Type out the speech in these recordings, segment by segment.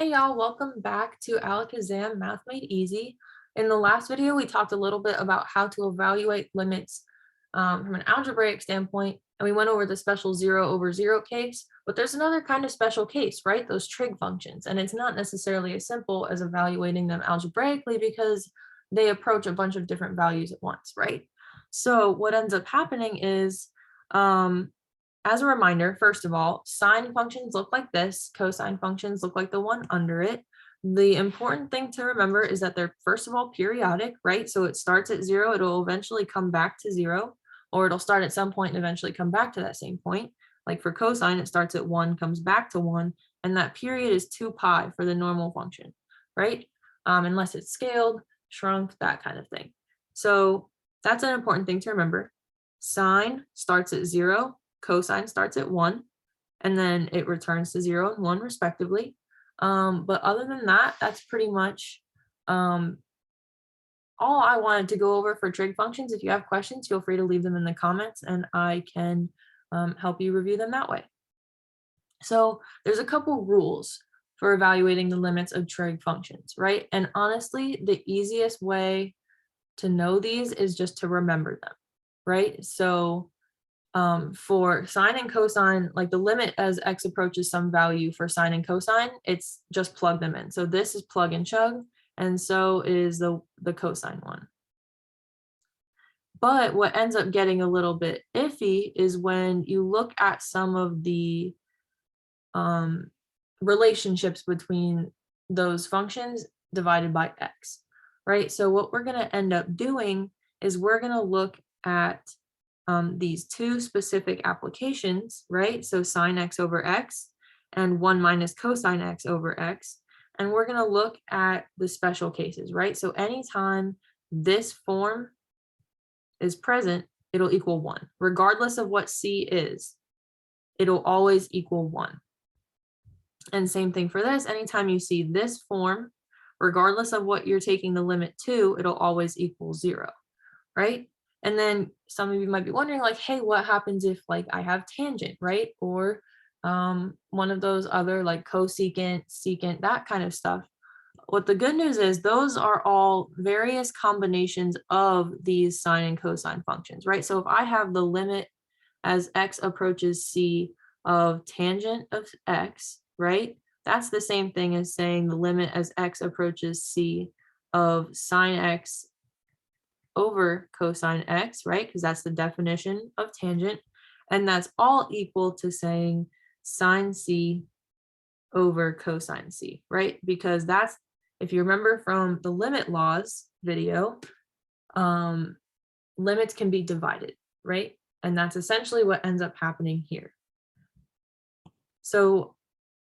Hey y'all, welcome back to Alakazam Math Made Easy. In the last video, we talked a little bit about how to evaluate limits from an algebraic standpoint, and we went over the special 0/0 case, but there's another kind of special case, right? Those trig functions, and it's not necessarily as simple as evaluating them algebraically because they approach a bunch of different values at once, right? So what ends up happening is as a reminder, first of all, sine functions look like this, cosine functions look like the one under it. The important thing to remember is that they're, first of all, periodic, right? So it starts at 0, it'll eventually come back to 0, or it'll start at some point and eventually come back to that same point. Like for cosine, it starts at 1, comes back to 1, and that period is 2 pi for the normal function, right? Unless it's scaled, shrunk, that kind of thing. So that's an important thing to remember. Sine starts at 0, cosine starts at 1, and then it returns to 0 and 1 respectively. But other than that, that's pretty much all I wanted to go over for trig functions. If you have questions, feel free to leave them in the comments and I can help you review them that way. So there's a couple rules for evaluating the limits of trig functions, right? And honestly, the easiest way to know these is just to remember them, right? So for sine and cosine, like the limit as x approaches some value for sine and cosine, it's just plug them in. So this is plug and chug, and so is the cosine one. But what ends up getting a little bit iffy is when you look at some of the relationships between those functions divided by x, right? So what we're going to end up doing is we're going to look at these two specific applications, right? So sine x over x and 1 minus cosine x over x. And we're going to look at the special cases, right? So anytime this form is present, it'll equal 1. Regardless of what c is, it'll always equal 1. And same thing for this. Anytime you see this form, regardless of what you're taking the limit to, it'll always equal 0, right? And then some of you might be wondering, like, hey, what happens if like I have tangent, right? Or one of those other like cosecant, secant, that kind of stuff. What the good news is, those are all various combinations of these sine and cosine functions, right? So if I have the limit as x approaches c of tangent of x, right? That's the same thing as saying the limit as x approaches c of sine x over cosine x, right? Because that's the definition of tangent. And that's all equal to saying sine c over cosine c, right? Because that's, if you remember from the limit laws video, limits can be divided, right? And that's essentially what ends up happening here. So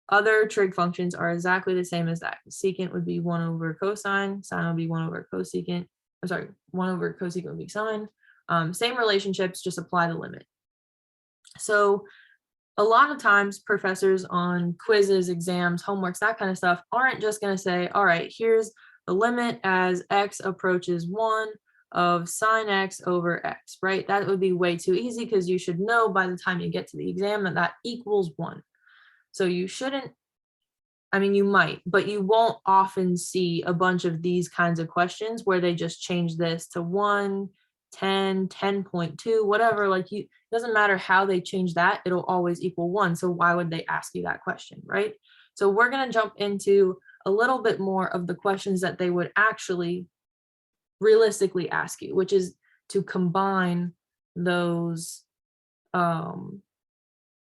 other trig functions are exactly the same as that. Secant would be 1 over cosine, sine would be 1 over cosecant. I'm sorry, 1 over cosecant would be sine. Same relationships, just apply the limit. So a lot of times professors on quizzes, exams, homeworks, that kind of stuff aren't just going to say, all right, here's the limit as x approaches 1 of sine x over x, right? That would be way too easy because you should know by the time you get to the exam that that equals 1. So you shouldn't, I mean, you might, but you won't often see a bunch of these kinds of questions where they just change this to 1, 10, 10.2, whatever. Like, it doesn't matter how they change that, it'll always equal 1. So why would they ask you that question, right? So we're going to jump into a little bit more of the questions that they would actually realistically ask you, which is to combine those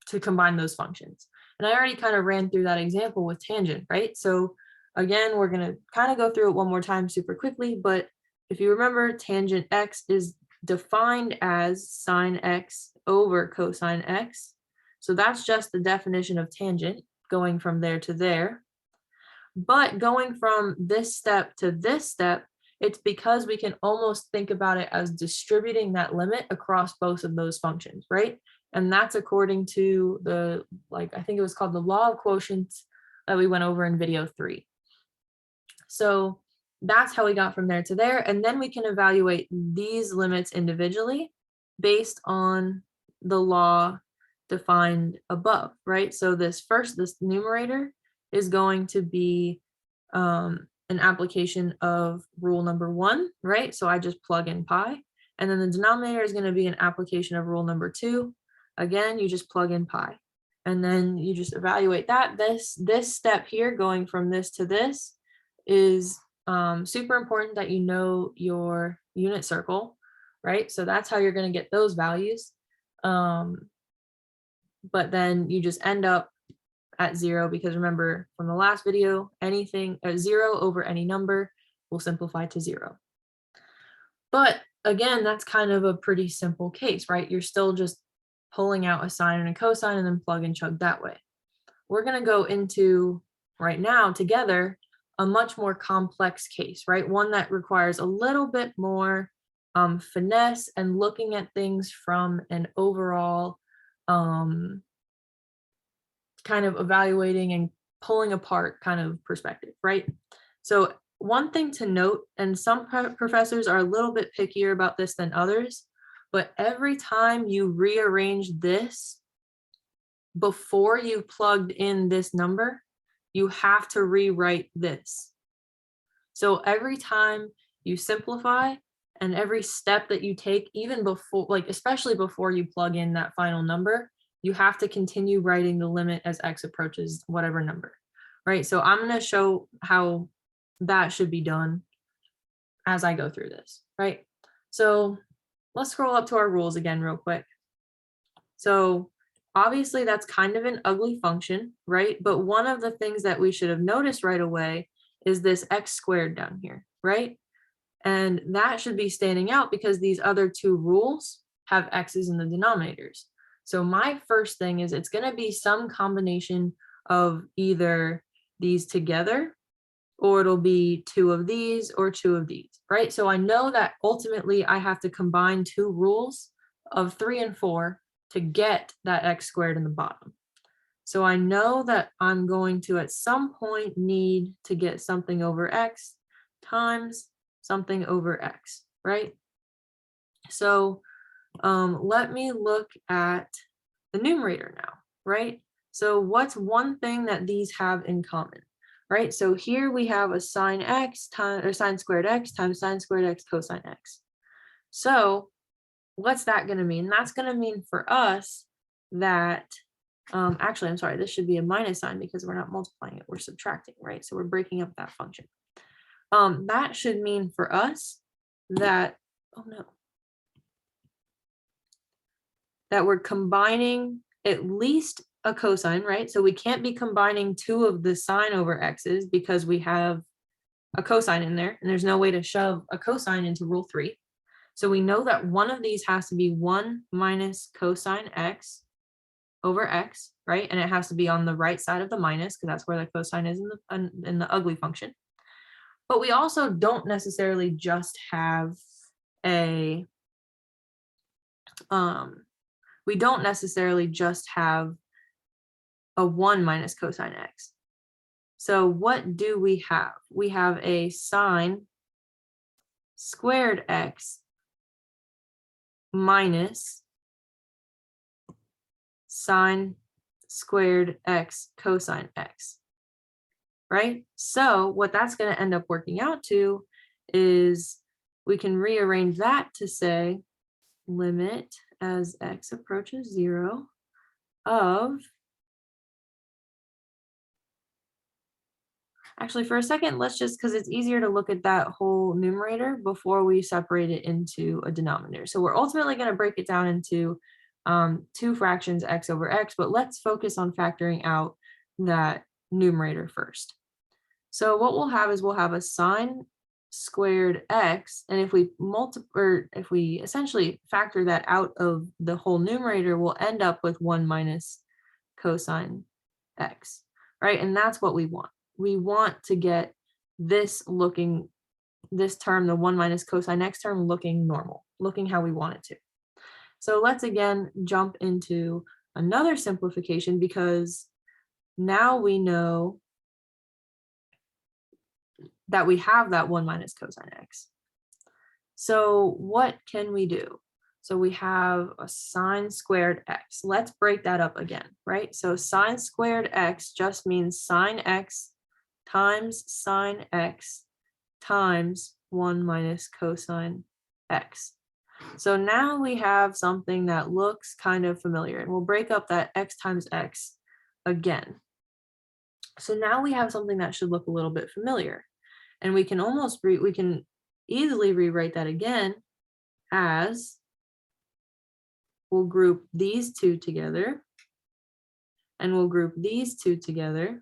functions. And I already kind of ran through that example with tangent, right? So again, we're going to kind of go through it one more time super quickly, but if you remember, tangent x is defined as sine x over cosine x. So that's just the definition of tangent, going from there to there. But going from this step to this step, it's because we can almost think about it as distributing that limit across both of those functions, right? And that's according to the, like, I think it was called the law of quotients that we went over in video 3. So that's how we got from there to there. And then we can evaluate these limits individually based on the law defined above, right? So this numerator is going to be an application of rule number 1, right? So I just plug in pi. And then the denominator is going to be an application of rule number 2. Again, you just plug in pi. And then you just evaluate that. This step here, going from this to this, is super important that you know your unit circle, right? So that's how you're going to get those values. But then you just end up at 0, because remember from the last video, anything 0 over any number will simplify to 0. But again, that's kind of a pretty simple case, right? You're still just pulling out a sine and a cosine and then plug and chug that way. We're going to go into right now together a much more complex case, right? One that requires a little bit more finesse and looking at things from an overall kind of evaluating and pulling apart kind of perspective, right? So one thing to note, and some professors are a little bit pickier about this than others, but every time you rearrange this before you plugged in this number, you have to rewrite this. So every time you simplify and every step that you take, even before, like especially before you plug in that final number, you have to continue writing the limit as x approaches whatever number, right? So I'm going to show how that should be done as I go through this, right? So let's scroll up to our rules again real quick. So obviously that's kind of an ugly function, right? But one of the things that we should have noticed right away is this x squared down here, right? And that should be standing out because these other two rules have x's in the denominators. So my first thing is it's going to be some combination of either these together, or it'll be 2 of these or 2 of these, right? So I know that ultimately I have to combine two rules of 3 and 4 to get that x squared in the bottom. So I know that I'm going to at some point need to get something over x times something over x, right? So let me look at the numerator now, right? So what's one thing that these have in common, right? So here we have a sine x times, or sine squared x times sine squared x cosine x. So what's that going to mean? That's going to mean for us that, actually, I'm sorry, this should be a minus sign because we're not multiplying it, we're subtracting, right? So we're breaking up that function. That should mean for us that, oh no, that we're combining at least a cosine, right? So we can't be combining 2 of the sine over x's because we have a cosine in there, and there's no way to shove a cosine into rule 3. So we know that one of these has to be 1 minus cosine x over x, right? And it has to be on the right side of the minus because that's where the cosine is in the ugly function. But we also don't necessarily just have a, we don't necessarily just have a 1 minus cosine x. So what do we have? We have a sine squared x minus sine squared x cosine x, right? So what that's going to end up working out to is we can rearrange that to say limit as x approaches 0 of, actually for a second, let's just, because it's easier to look at that whole numerator before we separate it into a denominator. So we're ultimately going to break it down into 2 fractions x over x, but let's focus on factoring out that numerator first. So what we'll have is we'll have a sine squared x, and if we if we essentially factor that out of the whole numerator, we'll end up with 1 minus cosine x, right? And that's what we want. We want to get this looking, this term, the 1 minus cosine x term, looking normal, looking how we want it to. So let's again jump into another simplification, because now we know that we have that 1 minus cosine x. So what can we do? So we have a sine squared x. Let's break that up again, right? So sine squared x just means sine x times sine x times 1 minus cosine x. So now we have something that looks kind of familiar, and we'll break up that x times x again. So now we have something that should look a little bit familiar, and we can easily rewrite that again as, we'll group these two together and we'll group these two together.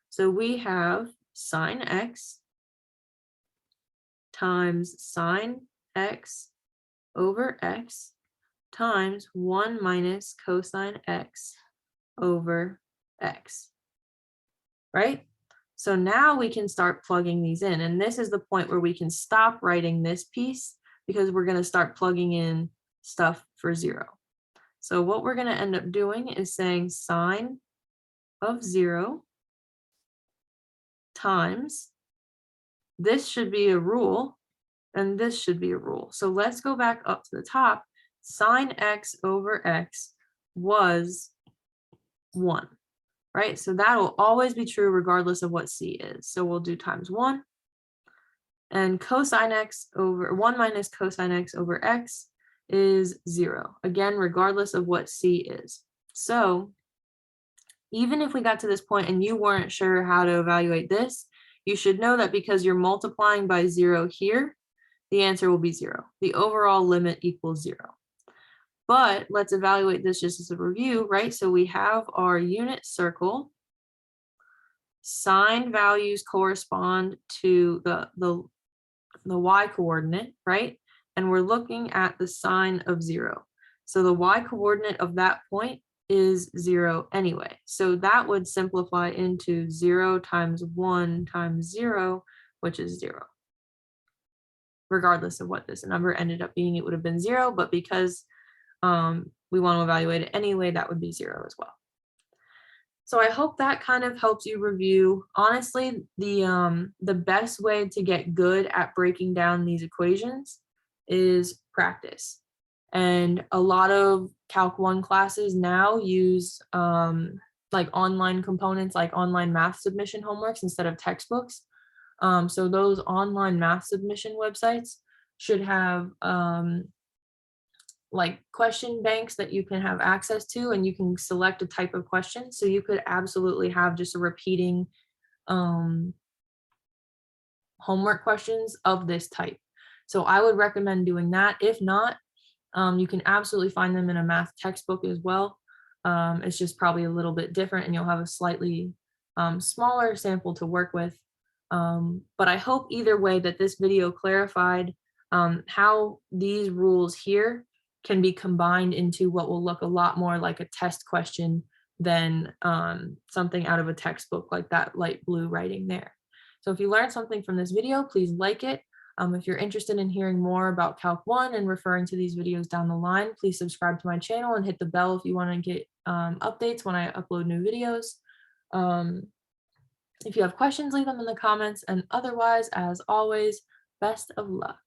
So we have sine x times sine x over x times 1 minus cosine x over x, right? So now we can start plugging these in, and this is the point where we can stop writing this piece because we're going to start plugging in stuff for 0. So what we're going to end up doing is saying sine of 0 times, this should be a rule, and this should be a rule. So let's go back up to the top. Sine x over x was 1, right? So that will always be true regardless of what c is. So we'll do times 1. And cosine x over 1 minus cosine x over x is 0. Again, regardless of what c is. So even if we got to this point and you weren't sure how to evaluate this, you should know that because you're multiplying by 0 here, the answer will be 0. The overall limit equals 0. But let's evaluate this just as a review, right? So we have our unit circle. Sine values correspond to the y coordinate, right? And we're looking at the sine of 0. So the y coordinate of that point is 0 anyway. So that would simplify into 0 times 1 times 0, which is 0. Regardless of what this number ended up being, it would have been 0, but because we want to evaluate it anyway, that would be 0 as well. So I hope that kind of helps you review. Honestly, the best way to get good at breaking down these equations is practice. And a lot of Calc 1 classes now use like online components, like online math submission homeworks instead of textbooks. So those online math submission websites should have like question banks that you can have access to, and you can select a type of question. So you could absolutely have just a repeating homework questions of this type. So I would recommend doing that. If not, you can absolutely find them in a math textbook as well. It's just probably a little bit different, and you'll have a slightly smaller sample to work with. But I hope either way that this video clarified how these rules here can be combined into what will look a lot more like a test question than something out of a textbook like that light blue writing there. So if you learned something from this video, please like it. If you're interested in hearing more about Calc 1 and referring to these videos down the line, please subscribe to my channel and hit the bell if you want to get updates when I upload new videos. If you have questions, leave them in the comments, and otherwise, as always, best of luck.